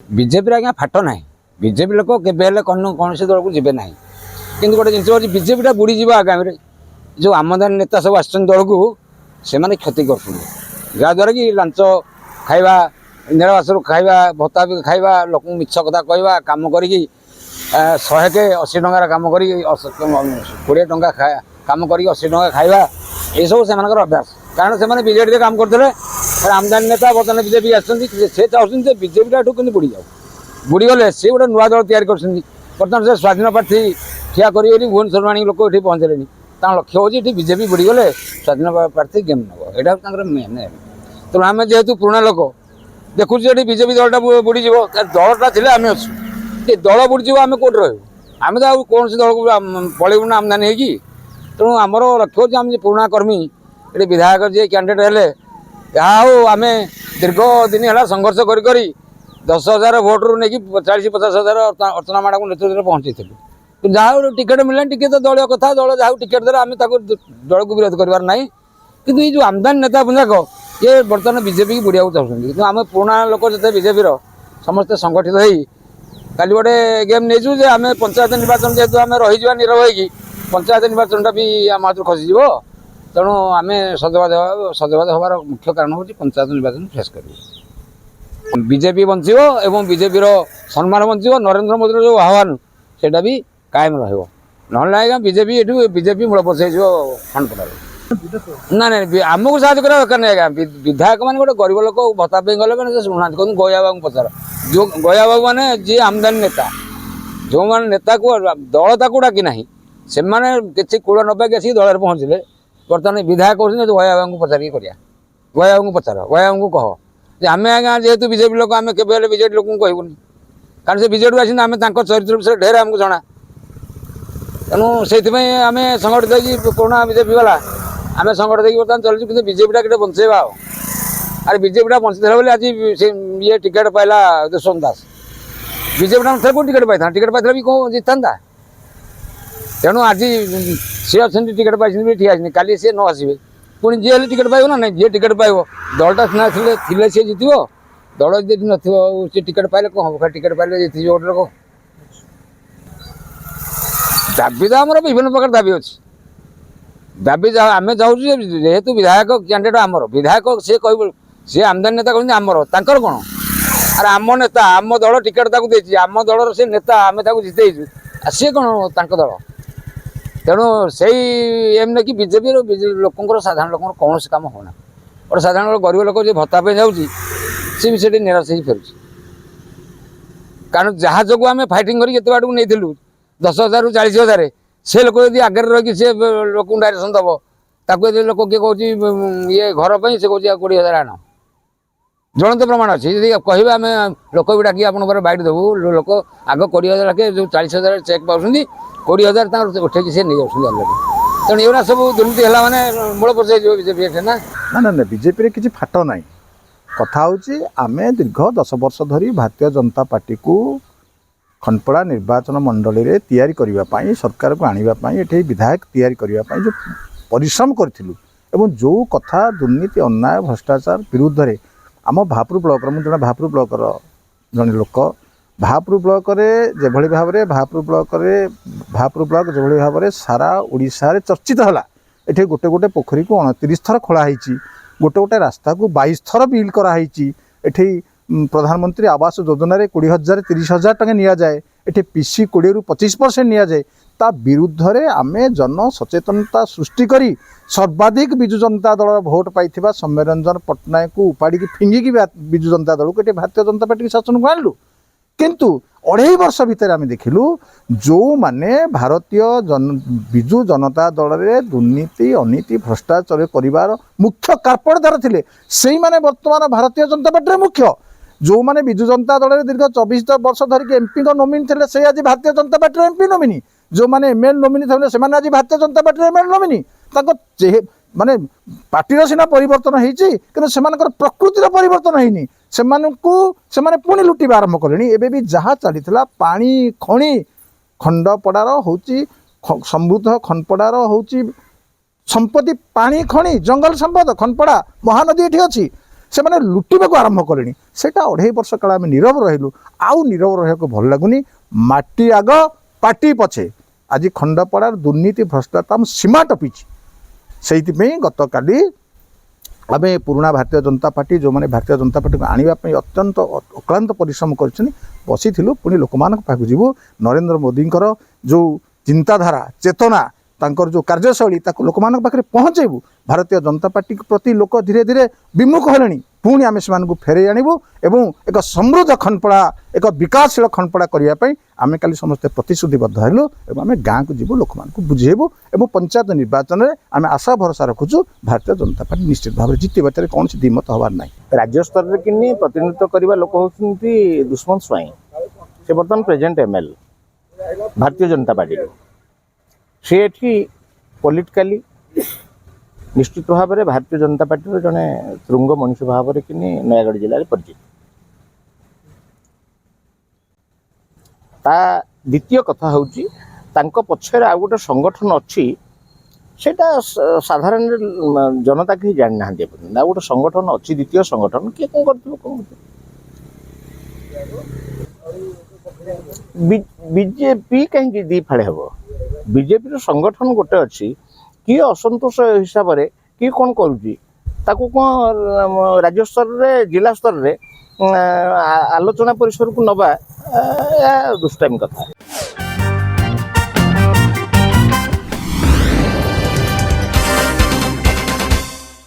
BJP आज्ञा फाट ना बीजेपी लोक के कौन से दल को जी ना कि गोटे जिन बीजेपीटा बुड़ीज आगामी जो आमदानी नेता सब आस दल को से क्षति कर जहाँद्वारा कि लांच खाइबा इंदिरा आवास खाइबा भत्ता भी खाइबा लोक मिछ कथा कहवा कम कर 100 के 80 टंकार कम कर 20 टंका कम कर 80 टंका खाइबा ये सब से अभ्यास कारण से बीजेडी काम करते आमदानी नेता बर्तमान बीजेपी से चाहते बीजेपीटा कि बुड़ी जाऊ बुड़ी गले सी गोटे नुआ दल तैयारी बर्तमान से स्वाधीन प्रार्थी ठिया कर भुवनेश्वर आनी लोक ये पहुँचले लक्ष्य हूँ ये बीजेपी बुड़ी गले स्वाधीन प्रार्थी गेम नब यहाँ मेन तेणु आम जेहेतु पुराणा लोक देखुच ये बीजेपी दलटा बुड़ीज दलटा थी आम अच्छु ये दल बुड़ीज आम कौट रही तो कौन से दल को पलैबू आमदानी होगी तेणु आमर लक्ष्य हूँ आम पुराणा कर्मी ये विधायक जी कैंडिडेट हेले हूँ आम दीर्घ दिन है संघर्ष कर 10,000 भोट रू नहीं 40-50,000 अर्चना मैडम नेतृत्व पहुँची जहाँ टिकेट मिलना टी तो दलीय कथा दल जहाँ टिकेट दे आम दल को विरोध करार ना कि ये जो आमदानी नेता पुंजाक ये बर्तमान बीजेपी की बुड़िया चाहते कि आम पुराणा लोक जो बीजेपी समस्ते संगठित हो कल गोटे गेम नहीं आम पंचायत निर्वाचन जेहतु आम रही नीरव हो पंचायत निर्वाचनटा भी आम हाथ खसीज तेणु आम सजबाद हबार मुख्य कारण हूँ पंचायत निर्वाचन फेस कर बीजेपी बंचो एवं बीजेपी सम्मान बंचो नरेंद्र मोदी जो आह्वान से भी कायम रहा बीजेपी ये बीजेपी मूल बसई खंडपड़ार ना ना आमको साहय करा दरकार नहीं आज्ञा विधायक मैंने गोटे गरीब लोक भत्ता गले मैंने शुणुना कहते गया बाबू पचार जो गया बाबू मैंने जी आमदानी नेता जो मैंने नेता को दल ताक डाकी ना से किसी कूल न पाई आसिक दल पहुँचले बर्तमान विधायक कहते गया बाबू पचारिक कर गया बाबू पचार गया बाबू कह आम आज्ञा जेहेतु बीजेपी लोक आम के बीजेडी लोक कहबूनी कारण से बीजेडी आसी आम चरित्र विषय ढेर आमको जना तेणु से आम संगठित पुराणा बीजेपी वाला आम संगठित बर्तमान चलु कि बीजेपीटा कि बंचेबा अरे बीजेपीटा बंचीला बोले आज ये टिकेट पाइला दुष्यंत दास बीजेपीटा थे कौन टिकेट पाई टिकेट पाई भी कौन जीता तेणु आज सी अच्छा टिकेट पाई ठिया काली सी न आसवे पुणी जी हेल्ले टिकेट पाइब ना ना जी टिकेट पाइब दलटा सीना थे सी जित दल जी न टिकेट पाइले कौन हम टिकेट पाइले जीत गोटे लोक दाबी तो आम विभिन्न प्रकार दाबी अच्छी दाबी आम चाहूँ जेहेतु विधायक कैंडिडेट आमर विधायक सी कह सी आमदानी नेता कहते आमर तांकर कौन अरे आम नेता आम दल टिकेट देती आम दलर से नेता आम जितेचु सी कौन तांक दल तेणु से एम नहीं कि बीजेपी लोक साधारण लोक कौन काम होना गोटे साधारण गरीब लोक जो भत्ता पे जाऊँगी सी भी से निराश हो फेरुଛି कारण जहाँ जो आम फाइटिंग करते बाटू नहीं 10,000 रू 40,000 से लोक यदि आगे रही से लोक डायरेक्शन दब ताको लोक किए कह ये घर पर से कह 20,000 आण ज्वलंत प्रमाण अच्छी यदि कहे आम लोक भी डाक आप बैठ देवु लोक आग 20,000 के जो 40,000 चेक पाँच 20,000 उठे सी नहीं जाऊँ अलरेडी तेणु ये सब दुर्नीति है मैंने मूल बसाई बीजेपी ना ना ना बीजेपी किसी फाट ना कथा हूँ आम दीर्घ 10 वर्ष धरी भारतीय जनता पार्टी को खंडपड़ा निर्वाचन मंडल में तैयारी करने सरकार को आने ये विधायक तैयारी करने जो परिश्रम करूँ जो कथा दुर्नीति अन्याय भ्रष्टाचार विरुद्ध में आम भापुर ब्लॉक मुझे भापुर ब्लॉकर जड़े लोक भापुर ब्लॉक जो भाव में भापुर ब्लॉक जो भाव में सारा ओडिशा रे चर्चित है ये गोटे गोटे पोखरी को 29 थर खोलाई गोटे गोटे रास्ता को 22 थर बिल्ड कराई ये प्रधानमंत्री आवास योजना 20,000 30,000 टंका नि जाए ये पीसी 20 ରୁ 25% नि जाए ता विरुद्ध रे आमे जन सचेतनता सृष्टि करी सर्वाधिक विजु जनता दल भोट पाई सौम्यरंजन पट्टनायक को उपाड़ी फिंगिकी विजु जनता दल को भारतीय जनता पार्टी शासन को आणलु किंतु 2.5 वर्ष भितर आम देखिलु जो माने भारतीय विजु जनता दल में दुर्नीति अनीति भ्रष्टाचार परिवार मुख्य कार्पणदार थिले सेही माने वर्तमान भारतीय जनता पार्टी मुख्य जो माने विजु जनता दल में दीर्घ 24 वर्ष धरिक एमपी नोमिनी थे से आज Bharatiya Janata party MP nominee जो माने एमएल नोमिनी थे से आज Bharatiya Janata party ML nominee माने पार्टी सीना परिवर्तन होती प्रकृतिर परिवर्तन होनी से पुणी लुटिबा आरंभ कले एबे भी जहाँ चली पानी खणी खंडपड़ार हूँ समृद्ध खंडपड़ार हूँ संपत्ति पानी खणी जंगल संपद खंडपड़ा महानदी ये अच्छी ସେମାନେ ଲୁଟିବାକୁ ଆରମ୍ଭ କଲେଣି। ସେଇଟା 2.5 ବର୍ଷ କାଳ ଆମେ ନୀରବ ରହିଲୁ। ଆଉ ନୀରବ ରହିବାକୁ ଭଲ ଲାଗୁନି। ମାଟି ଆଗ ପାଟି ପଛେ। ଆଜି ଖଣ୍ଡପଡ଼ାର ଦୁର୍ନୀତି ଭ୍ରଷ୍ଟାଚାର ସୀମା ଟପିଛି। ସେଇଥିପାଇଁ ଗତକାଲି ଆମେ ପୁରୁଣା ଭାରତୀୟ ଜନତା ପାର୍ଟି ଯେଉଁମାନେ ଭାରତୀୟ ଜନତା ପାର୍ଟିକୁ ଆଣିବା ପାଇଁ ଅତ୍ୟନ୍ତ ଅକ୍ଳାନ୍ତ ପରିଶ୍ରମ କରିଛନ୍ତି ବସିଥିଲୁ। ପୁଣି ଲୋକମାନଙ୍କ ପାଖକୁ ଯିବୁ। ନରେନ୍ଦ୍ର ମୋଦିଙ୍କର ଯେଉଁ ଚିନ୍ତାଧାରା ଚେତନା ତାଙ୍କର ଯେଉଁ କାର୍ଯ୍ୟଶୈଳୀ ତାକୁ ଲୋକମାନଙ୍କ ପାଖରେ ପହଞ୍ଚାଇବୁ। ଭାରତୀୟ ଜନତା ପାର୍ଟି ପ୍ରତି ଲୋକ ଧୀରେ ଧୀରେ ବିମୁଖ ହେଲେଣି। ପୁଣି ଆମେ ସେମାନଙ୍କୁ ଫେରାଇ ଆଣିବୁ ଏବଂ ଏକ ସମୃଦ୍ଧ ଖଣ୍ଡପଡ଼ା ଏକ ବିକାଶଶୀଳ ଖଣ୍ଡପଡ଼ା କରିବା ପାଇଁ ଆମେ କାଲି ସମସ୍ତେ ପ୍ରତିଶ୍ରୁତିବଦ୍ଧ ହେଲୁ ଏବଂ ଆମେ ଗାଁକୁ ଯିବୁ ଲୋକମାନଙ୍କୁ ବୁଝେଇବୁ ଏବଂ ପଞ୍ଚାୟତ ନିର୍ବାଚନରେ ଆମେ ଆଶା ଭରସା ରଖୁଛୁ ଭାରତୀୟ ଜନତା ପାର୍ଟି ନିଶ୍ଚିତ ଭାବରେ ଜିତିବ। ଏଥିରେ କୌଣସି ଦ୍ୱିମତ ହେବାର ନାହିଁ। राज्य स्तर रे किन्नी प्रतिनिधित्व करने लोक होती दुष्मंत स्वाई से बर्तमान present ML Bharatiya Janata party सी एठी पॉलिटिकली निश्चित भाव में भारतीय जनता पार्टी जड़े तुंग मनुष्य भाव में कि नयागढ़ जिले में परिचित। ता द्वितीय कथा हूँ पछरे आ गोटे संगठन अच्छी सेटा साधारण जनता कहीं जानी ना गोटे संगठन अच्छी द्वितीय संगठन किए कौन कर बीजेपी कहीं दी फाड़े हम बीजेपी संगठन गोटे अच्छी किए असंतोष हिसाब से किए कौन करुच्ची कौन राज्य स्तर रे जिला स्तर रे आलोचना परिसर को नवा दुष्टाइम कथा।